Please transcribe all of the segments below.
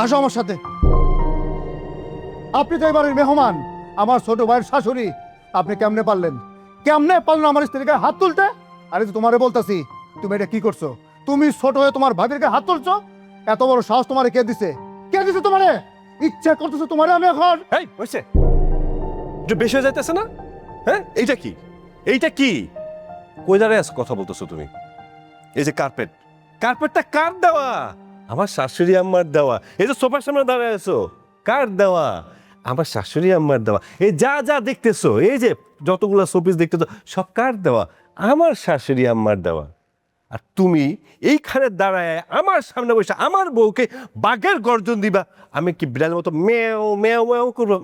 আসো আমার সাথে। আপনি তো এবারের মেহমান, আমার ছোট ভাইয়ের শাশুড়ি। আপনি কেমনে পারলেন আমার স্ত্রীর গায়ে হাত তুলতে? আরে তো তোমারে বলতাছি, তুমি এটা কি করছো? তুমি ছোট হয়ে তোমার ভাবির গায়ে হাত তুলছো? এত বড় সাহস তোমারে কে দিছে? কে দিছে তোমারে? ইচ্ছা করতেছো তোমারে আমি এখন? এই হইছে, একটু বেশি হয়ে যাইতেছে না? হ্যাঁ, এইটা কি? এইটা কি? কই দাঁড়ায় আছো কথা বলতেছো তুমি? এই যে কার্পেটটা কার দেওয়া? আমার শাশুড়ি আম্মার দেওয়া। এই যে সোফার সামনে দাঁড়ায় আছো, কার দেওয়া? আমার শাশুড়ি আম্মার দেওয়া। এই যা যা দেখতেছো, এই যে যতগুলো শোপিস দেখতেছো, সব কার দেওয়া? আমার শাশুড়ি আম্মার দেওয়া। আর তুমি এইখানে দাঁড়ায় আমার সামনে বসে আমার বউকে বাঘের গর্জন দিবা। আমি কি বিড়ালের মতো মেও মেও মেও করবো?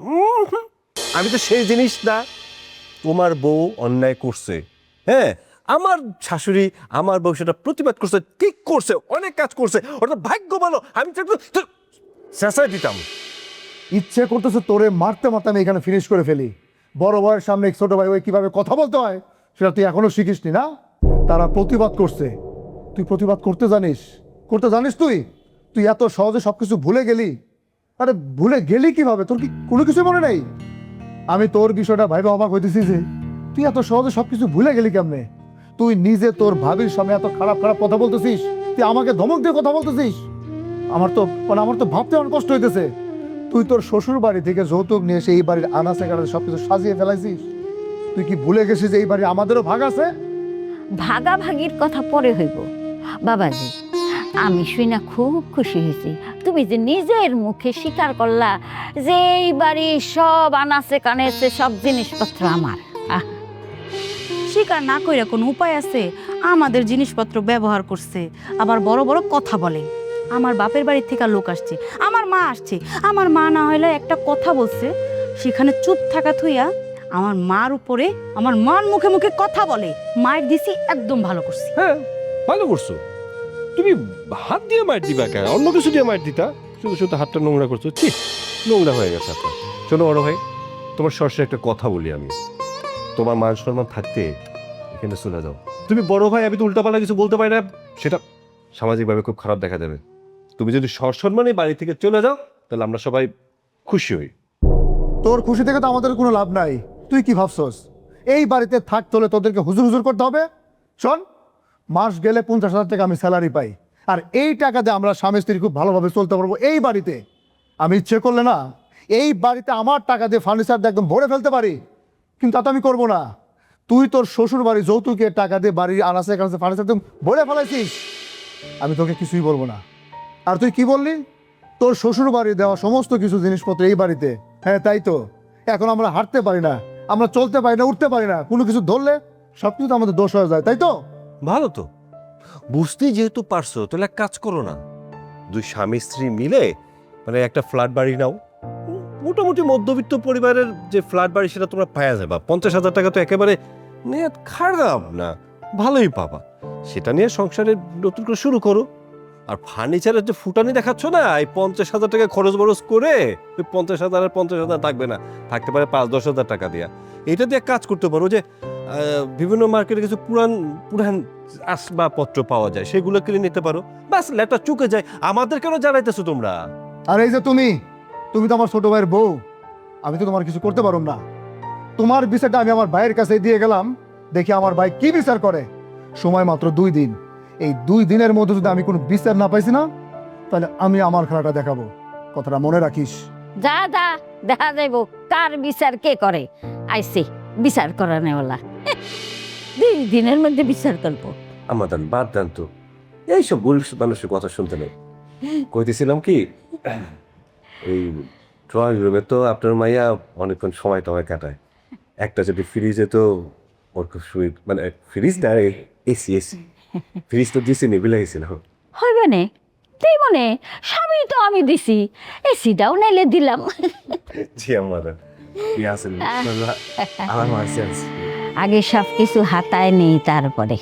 আমি তো সেই জিনিস না। তোমার বউ অন্যায় করছে, হ্যাঁ, আমার শাশুড়ি আমার বউ সেটা প্রতিবাদ করছে, ঠিক করছে, অনেক কাজ করছে, ওটা ভাগ্য ভালো। আমি চেঁচাই দিতাম। ইচ্ছে করতেছে তোরে মারতে মারতে আমি এখানে ফিনিশ করে ফেলি। বড় ভাইয়ের সামনে ছোট ভাই ওই কিভাবে কথা বলতে হয় সেটা তুই এখনো শিখিসনি না? তারা প্রতিবাদ করছে, তুই প্রতিবাদ করতে জানিস? তুই তুই এত সহজে সবকিছু ভুলে গেলি? আরে ভুলে গেলি কিভাবে? তোর কি কোনো কিছু মনে নেই? আমি তোর বিষয়টা ভাইবে অবাক হইতেছি যে তুই এত সহজে সবকিছু ভুলে গেলি কেমনে? তুই নিজে তোর ভাবির সামনে এত খারাপ খারাপ কথা বলতেছিস, তুই আমাকে ধমক দিয়ে কথা বলতেছিস। আমার তো ভাবতে অনেক কষ্ট হইতেছে। তুই তোর শ্বশুর বাড়ি থেকে যৌতুক নিয়ে এসে এই বাড়ির আনাচে কানাচে সবকিছু সাজিয়ে ফেলাইছিস। তুই কি ভুলে গেছিস যে এই বাড়ি আমাদেরও ভাগ আছে? ভাগাভাগির কথা পরে হইব। বাবাজি, আমি শুই না খুব খুশি হয়েছি তুমি যে নিজের মুখে স্বীকার করলা যে এই বাড়ির সব আনাচে কানাচে সব জিনিসপত্র আমার। স্বীকার না কইরা কোনো উপায় আছে? আমাদের জিনিসপত্র ব্যবহার করছে, আবার বড় বড় কথা বলে। আমার বাপের বাড়ির থেকে লোক আসছে, আমার মা আসছে। আমার মা না হইলে একটা কথা বলছে, সেখানে চুপ থাকা থুইয়া আমার মার উপরে আমার মার মুখে মুখে কথা বলে। মায়ের দিছি একদম ভালো করছি। হ্যাঁ, ভালো করছো। তুমি হাত দিয়ে মার দিবা কেন? অন্য কিছু দিয়ে মার দিতা। শুধু শুধু হাতটা নোংরা করছো। ঠিক নোংরা হয়ে গেছে আপনার। শোনো বড় ভাই, তোমার সরাসরি একটা কথা বলি আমি। তোমার মান সম্মান থাকতে এখানে চলে যাও। তুমি বড় ভাই, আমি তো উল্টাপাল্টা কিছু বলতে পারি না, সেটা সামাজিকভাবে খুব খারাপ দেখা যাবে। তুমি যদি সসম্মানে বাড়ি থেকে চলে যাও, তাহলে আমরা সবাই খুশি হই। তোর খুশি থেকে তো আমাদের কোনো লাভ নাই। তুই কি ভাবছস এই বাড়িতে থাকতে হলে তোদেরকে হুজুর হুজুর করতে হবে? শোন, মাস গেলে 50,000 টাকা আমি স্যালারি পাই, আর এই টাকা দিয়ে আমরা স্বামী স্ত্রী খুব ভালোভাবে চলতে পারবো এই বাড়িতে। আমি ইচ্ছে করলে না এই বাড়িতে আমার টাকা দিয়ে ফার্নিচার দিয়ে একদম ভরে ফেলতে পারি, কিন্তু তা তো আমি করবো না। তুই তোর শ্বশুর বাড়ি যৌতুকের টাকা দিয়ে বাড়ির আনাচে কানাচে ফার্নিচার তুমি ভরে ফেলাইছিস, আমি তোকে কিছুই বলবো না। আর তুই কি বললি? তোর শ্বশুর বাড়ি দেওয়া সমস্ত কিছু জিনিসপত্র এই বাড়িতে। হ্যাঁ তাই তো, এখন আমরা হাঁটতে পারি না, আমরা চলতে পারি না, উঠতে পারি না, কোনো কিছু ধরলে সব কিছু তো আমাদের দোষ হয়ে যায়, তাই তো? ভালো তো, বুঝতেই যেহেতু পারছো, তাহলে এক কাজ করো না, দুই স্বামী স্ত্রী মিলে মানে একটা ফ্ল্যাট বাড়ি নাও। মোটামুটি মধ্যবিত্ত পরিবারের যে ফ্ল্যাট বাড়ি সেটা তোমরা পাওয়া যাবা। 50,000 টাকা তো একেবারে নেট খারাপ না, ভালোই পাবা। সেটা নিয়ে সংসারে নতুন করে শুরু করো। আর ফার্নিচারের যে ফুটানি দেখাচ্ছ না, এই 50,000 টাকা খরচ বরচ করে ওই 50,000 আর 50,000 থাকবে না, থাকতে পারে 5-10,000 টাকা দিয়া। এটা দিয়ে কাজ করতে পারো যে বিভিন্ন মার্কেটে কিছু পুরান আসবাবপত্র পাওয়া যায়, সেগুলো কিনে নিতে পারো। বাস লেটা চুকে যায়। আমাদের কেন জানাইতেছো তোমরা? আর এই যে তুমি তো আমার ছোট ভাইয়ের বউ, আমি তো তোমার কিছু করতে পারুম না। তোমার বিচারটা আমি আমার ভাইয়ের কাছে দিয়ে গেলাম, দেখি আমার ভাই কি বিচার করে। সময় মাত্র 2 দিন, এই 2 দিনের মধ্যে যদি আমি কোনো বিচার না পাইছি না, তাহলে আমি আমার খেলাটা দেখাবো, কথাটা মনে রাখিস। যা যা, দেখা যাইব কার বিচার কে করে। আইসি বিচার করানেওয়ালা 2 দিনের মধ্যে বিচার করবো। আমাদের বাদ দেন তো, এইসব গরিব মানুষের কথা শুনতে নেই। কইতেছিলাম কি, এই ড্রয়িং রুমে তো আপনার মাইয়া অনেকক্ষণ সময় টময় কাটায়। একটা যদি ফ্রিজে তো ওর খুব মানে ফ্রিজ না, এসি ফ্রিজ তো দিছি নি, বিলাইছিল। হইবে নে তুই মনে, স্বামী তো আমি দিছি, এসিটাও নাইলে দিলাম। জি আমাদের আমার মাসি আছে। আগে সব কিছু হাতায় নেই, তারপরে